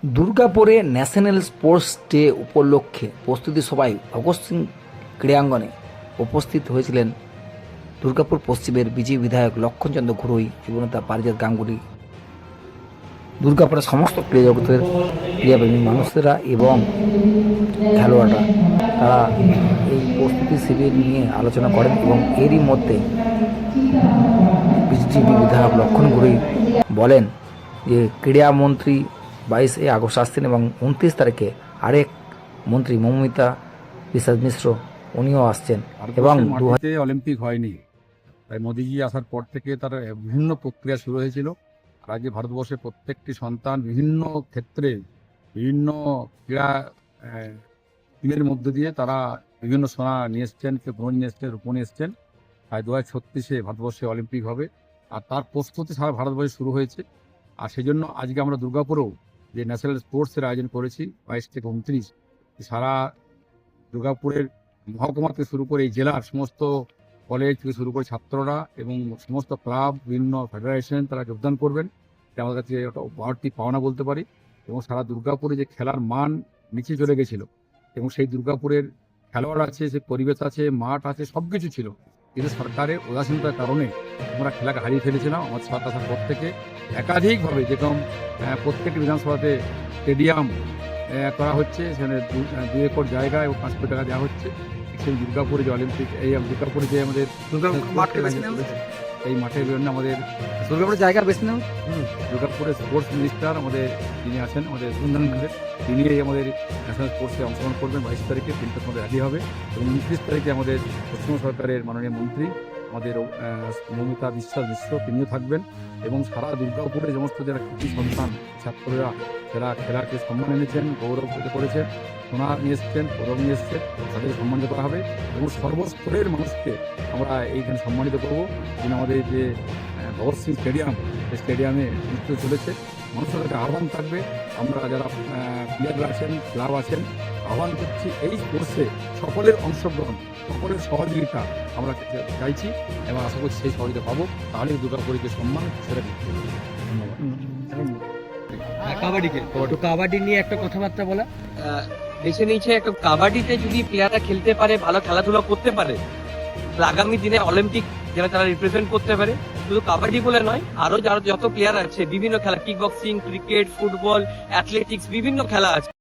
দুর্গাপুরে national sports day উপলক্ষে প্রস্তুতি সভায় ভগৎ সিং ক্রীড়াঙ্গনে উপস্থিত হয়েছিলেন দুর্গাপুর পশ্চিমের বিজেপি বিধায়ক লক্ষণচন্দ্র ঘুরুই, যুবনেতা পারিজাত গাঙ্গুলি, দুর্গাপুরের সমস্ত ক্রীড়া জগতের ক্রীড়াপ্রেমী মানুষেরা এবং খেলোয়াড়রা। তারা এই প্রস্তুতি শিবির নিয়ে আলোচনা করেন এবং এরই মধ্যে বিজেপি বিধায়ক লক্ষণ ঘুরুই বলেন যে ক্রীড়ামন্ত্রী 22 আগস্ট আসছেন এবং 29 তারিখে আরেক মন্ত্রী মৌমিতা বিশ্বাস মিশ্র উনিও আসছেন এবং অলিম্পিক হয়নি, তাই মোদিজি আসার পর থেকে তার বিভিন্ন প্রক্রিয়া শুরু হয়েছিল। আর আজকে ভারতবর্ষের প্রত্যেকটি সন্তান বিভিন্ন ক্ষেত্রে বিভিন্ন ক্রীড়া টিমের মধ্য দিয়ে তারা বিভিন্ন সোনা নিয়ে এসছেন, কেউ ব্রোঞ্জ নিয়ে এসছেন, রূপো নিয়ে এসছেন। তাই 2036-এ ভারতবর্ষে অলিম্পিক হবে আর তার প্রস্তুতি সারা ভারতবর্ষে শুরু হয়েছে। আর সেই জন্য আজকে আমরা দুর্গাপুরেও যে ন্যাশনাল স্পোর্টসের আয়োজন করেছি 22 থেকে 29, সারা দুর্গাপুরের মহকুমা থেকে শুরু করে এই জেলার সমস্ত কলেজ থেকে শুরু করে ছাত্ররা এবং সমস্ত ক্লাব, বিভিন্ন ফেডারেশন তারা যোগদান করবেন। এটা আমাদের কাছে একটা বাড়তি পাওনা বলতে পারি। এবং সারা দুর্গাপুরে যে খেলার মান নিচে চলে গেছিলো এবং সেই দুর্গাপুরের খেলোয়াড় আছে, সে পরিবেশ আছে, মাঠ আছে, সব কিছু ছিল, কিন্তু সরকারের উদাসীনতার কারণে আমরা খেলাকে হারিয়ে ফেলেছিলাম। আমার সরকার আসার পর থেকে একাধিকভাবে যেরকম প্রত্যেকটি বিধানসভাতে স্টেডিয়াম করা হচ্ছে, সেখানে 2 একর জায়গা এবং 5 কোটি টাকা দেওয়া হচ্ছে। সেই দুর্গাপুরে যে অলিম্পিক, এই দুর্গাপুরে যে আমাদের এই মাঠের জন্য আমাদের দুর্গাপুরের জায়গা বেশি না, দুর্গাপুরের স্পোর্টস মিনিস্টার আমাদের যিনি আছেন আমাদের সুন্দর তিনি এই আমাদের ন্যাশনাল স্পোর্টসে অংশগ্রহণ করবেন। 22 তারিখে 3টার মধ্যে রাজি হবে এবং 29 তারিখে আমাদের পশ্চিম সরকারের মাননীয় মন্ত্রী আমাদের মৌমিতা বিশ্বাস মিশ্র তিনিও থাকবেন। এবং সারা দুর্গাপুরে সমস্ত যারা কৃতি সন্তান ছাত্ররা যারা খেলাকে সম্মান এনেছেন, গৌরব করেছেন, সোনা নিয়ে এসছেন, পদক নিয়ে এসছেন, তাদের সম্মানিত করা হবে এবং সর্বস্তরের মানুষকে আমরা এইখানে সম্মানিত করবো। যিনি আমাদের যে ভগৎ সিং স্টেডিয়াম, সেই স্টেডিয়ামে নিশ্চয় চলেছে, মানুষের কাছে আহ্বান থাকবে। আমরা যারা প্লেয়াররা আছেন, ক্লাব আছেন, আহ্বান করছি এই কোর্সে সকলের অংশগ্রহণ, সকলের সহযোগিতা আমরা চাইছি এবং আশা করছি সেই সহযোগিতা পাবো। তাহলে দুর্গাপুরীকে সম্মান সেটা দিতে হবে। ধন্যবাদ। কাবাডি নিয়ে একটা কথাবার্তা বলা বেছে নিয়েছে। একটা কাবাডিতে যদি প্লেয়াররা খেলতে পারে, ভালো খেলাধুলা করতে পারে, আগামী দিনে অলিম্পিক যারা তারা রিপ্রেজেন্ট করতে পারে। শুধু কাবাডি বলে নয়, আরো যারা যত প্লেয়ার আছে, বিভিন্ন খেলা, kick boxing, cricket, football, athletics, বিভিন্ন খেলা আছে।